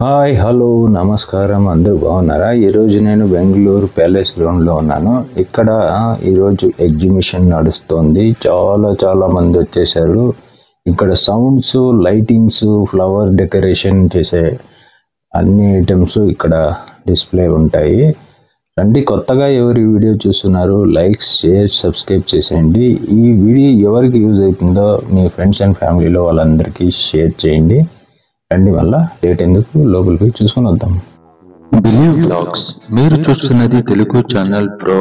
Hi hello నమస్కారం, అందరూ బాగున్నారా? ఈరోజు నేను బెంగళూరు ప్యాలెస్ గ్రౌండ్లో ఉన్నాను. ఇక్కడ ఈరోజు ఎగ్జిబిషన్ నడుస్తోంది. చాలా మంది వచ్చేసారు. ఇక్కడ సౌండ్స్, లైటింగ్స్, ఫ్లవర్ డెకరేషన్ చేసే అన్ని ఐటమ్స్ ఇక్కడ డిస్ప్లే ఉంటాయి. రండి, కొత్తగా ఎవరు ఈ వీడియో చూస్తున్నారు లైక్, షేర్, సబ్స్క్రైబ్ చేసేయండి. ఈ వీడియో ఎవరికి యూజ్ అవుతుందో మీ ఫ్రెండ్స్ అండ్ ఫ్యామిలీలో వాళ్ళందరికీ షేర్ చేయండి. రండి, వల్ల లేట్ ఎందుకు, లోపలికి చూసుకొని వద్దాం. బిలీవ్ వ్లాగ్స్ మీరు చూస్తున్నది తెలుగు ఛానల్ ప్రో.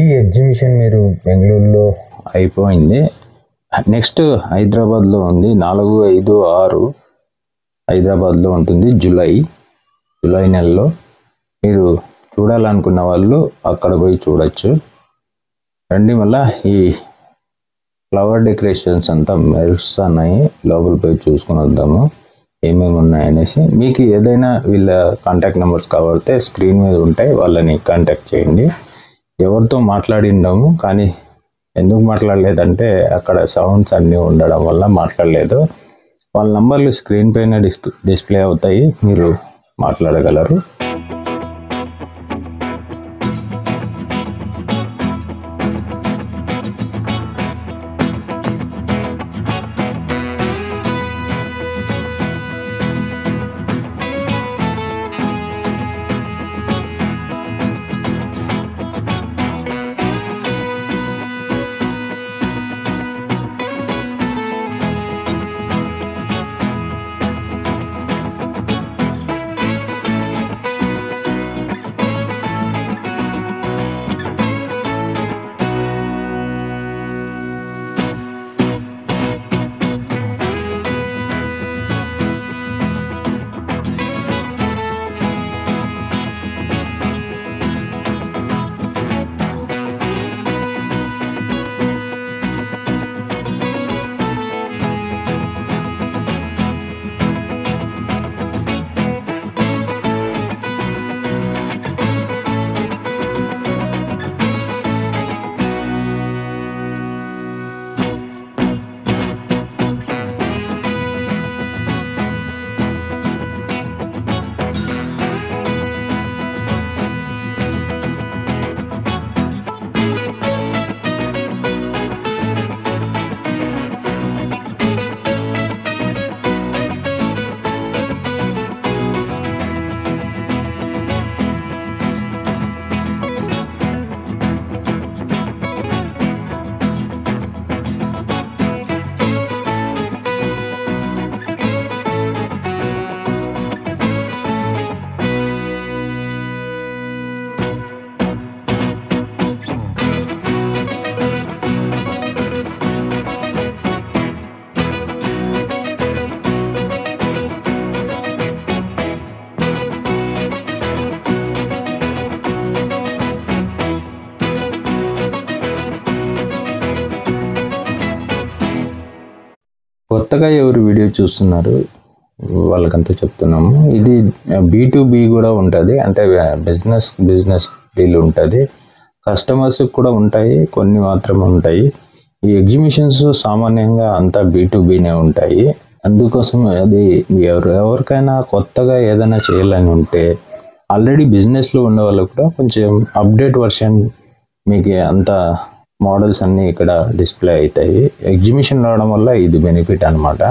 ఈ ఎగ్జిబిషన్ మీరు బెంగళూరులో అయిపోయింది. నెక్స్ట్ హైదరాబాద్లో ఉంది. 4, 5, 6 హైదరాబాద్లో ఉంటుంది. జూలై నెలలో మీరు చూడాలనుకున్న వాళ్ళు అక్కడ పోయి చూడొచ్చు. రండి, మళ్ళా ఈ ఫ్లవర్ డెకరేషన్స్ అంతా మెరుస్తున్నాయి. లోపల పోయి చూసుకొని వద్దాము ఏమేమి ఉన్నాయనేసి. మీకు ఏదైనా వీళ్ళ కాంటాక్ట్ నెంబర్స్ కావాలంటే స్క్రీన్ మీద ఉంటాయి, వాళ్ళని కాంటాక్ట్ చేయండి. ఎవరితో మాట్లాడిండాము, కానీ ఎందుకు మాట్లాడలేదంటే అక్కడ సౌండ్స్ అన్నీ ఉండడం వల్ల మాట్లాడలేదు. వాళ్ళ నంబర్లు స్క్రీన్ పైన డిస్ప్లే అవుతాయి, మీరు మాట్లాడగలరు. కొత్తగా ఎవరు వీడియో చూస్తున్నారు వాళ్ళకంతా చెప్తున్నాము. ఇది B2B కూడా ఉంటుంది, అంటే బిజినెస్ డీల్ ఉంటుంది. కస్టమర్స్కి కూడా ఉంటాయి, కొన్ని మాత్రమే ఉంటాయి. ఈ ఎగ్జిబిషన్స్ సామాన్యంగా అంతా B2Bనే ఉంటాయి. అందుకోసం అది ఎవరికైనా కొత్తగా ఏదైనా చేయాలని ఉంటే, ఆల్రెడీ బిజినెస్లో ఉన్న వాళ్ళు కూడా కొంచెం అప్డేట్ వర్షన్ మీకు అంత మోడల్స్ అన్నీ ఇక్కడ డిస్ప్లే అవుతాయి. ఎగ్జిబిషన్ రావడం వల్ల ఇది బెనిఫిట్ అన్నమాట.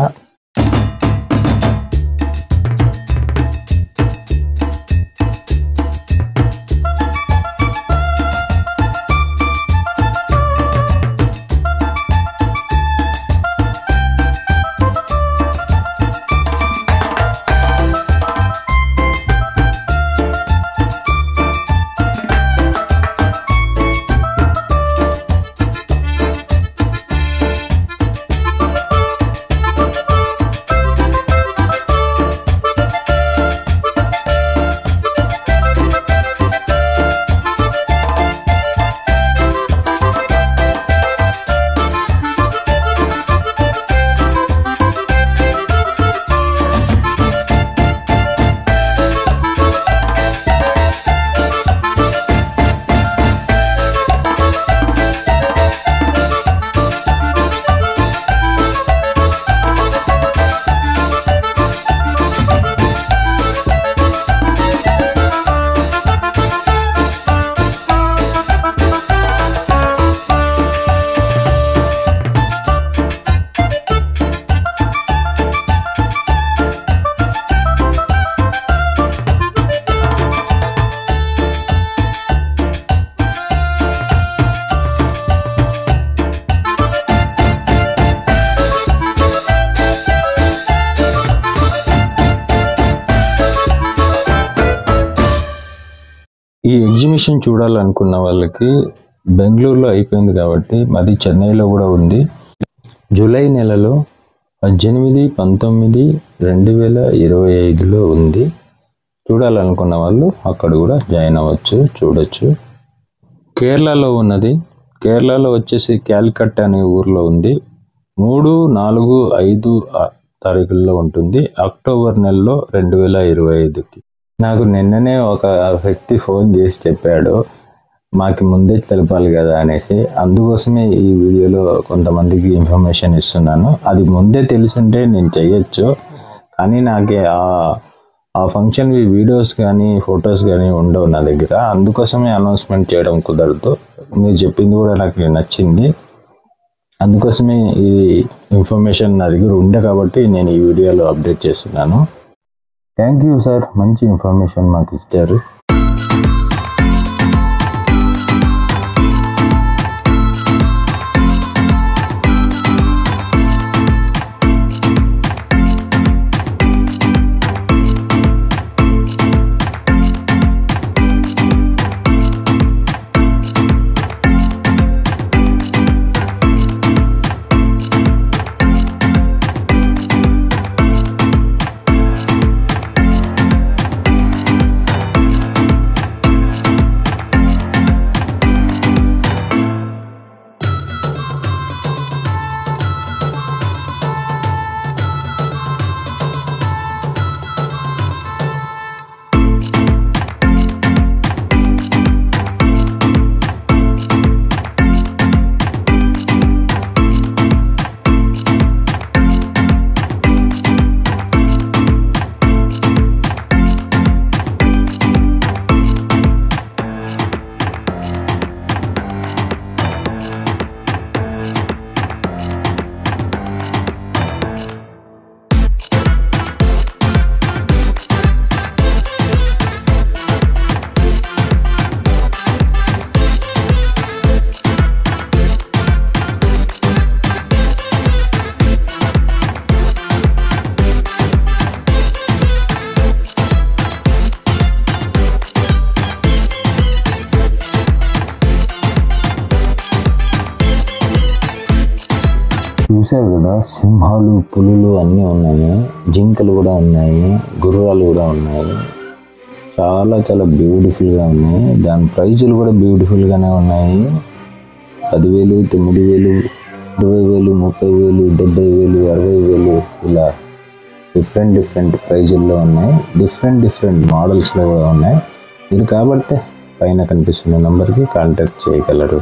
ఈ ఎగ్జిబిషన్ చూడాలనుకున్న వాళ్ళకి బెంగళూరులో అయిపోయింది కాబట్టి అది చెన్నైలో కూడా ఉంది. జూలై నెలలో 18, 19, 2025లో ఉంది. చూడాలనుకున్న వాళ్ళు అక్కడ కూడా జాయిన్ అవ్వచ్చు, చూడొచ్చు. కేరళలో ఉన్నది. కేరళలో వచ్చేసి క్యాలికట్ అనే ఊర్లో ఉంది. 3, 4, 5 తారీఖుల్లో ఉంటుంది. అక్టోబర్ నెలలో 2025కి. నాకు నిన్ననే ఒక వ్యక్తి ఫోన్ చేసి చెప్పాడు, మాకు ముందే తెలపాలి కదా అనేసి. అందుకోసమే ఈ వీడియోలో కొంతమందికి ఇన్ఫర్మేషన్ ఇస్తున్నాను. అది ముందే తెలుసుంటే నేను చెయ్యొచ్చు, కానీ నాకు ఆ ఫంక్షన్ వీడియోస్ కానీ ఫొటోస్ కానీ ఉండవు నా దగ్గర. అందుకోసమే అనౌన్స్మెంట్ చేయడం కుదరదు. మీరు చెప్పింది కూడా నాకు నచ్చింది. అందుకోసమే ఈ ఇన్ఫర్మేషన్ నా దగ్గర ఉండే కాబట్టి నేను ఈ వీడియోలో అప్డేట్ చేస్తున్నాను. థ్యాంక్ యూ సార్, మంచి ఇన్ఫర్మేషన్ మాకు ఇచ్చారు. చూసారు కదా, సింహాలు, పులులు అన్నీ ఉన్నాయి. జింకలు కూడా ఉన్నాయి, గుర్రాలు కూడా ఉన్నాయి. చాలా చాలా బ్యూటిఫుల్గా ఉన్నాయి. దాని ప్రైజులు కూడా బ్యూటిఫుల్గానే ఉన్నాయి. 10,000, 9,000, 20,000, 30,000, 70,000, 60,000 ఇలా డిఫరెంట్ ప్రైజుల్లో ఉన్నాయి. డిఫరెంట్ మోడల్స్లో కూడా ఉన్నాయి. మీరు కాబట్టి పైన కనిపిస్తున్న నెంబర్కి కాంటాక్ట్ చేయగలరు.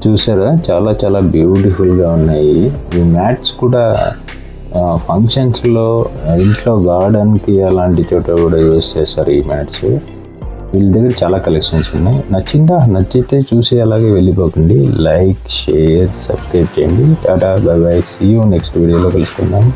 చూసారా, చాలా చాలా బ్యూటిఫుల్గా ఉన్నాయి. ఈ మ్యాట్స్ కూడా ఫంక్షన్స్లో, ఇంట్లో గార్డెన్కి అలాంటి చోట కూడా యూస్ చేస్తారు ఈ మ్యాట్స్. వీళ్ళ దగ్గర చాలా కలెక్షన్స్ ఉన్నాయి. నచ్చితే చూసి అలాగే వెళ్ళిపోకండి. లైక్, షేర్, సబ్స్క్రైబ్ చేయండి. Tata, bye bye, see you next వీడియోలో కలుసుకుందాం.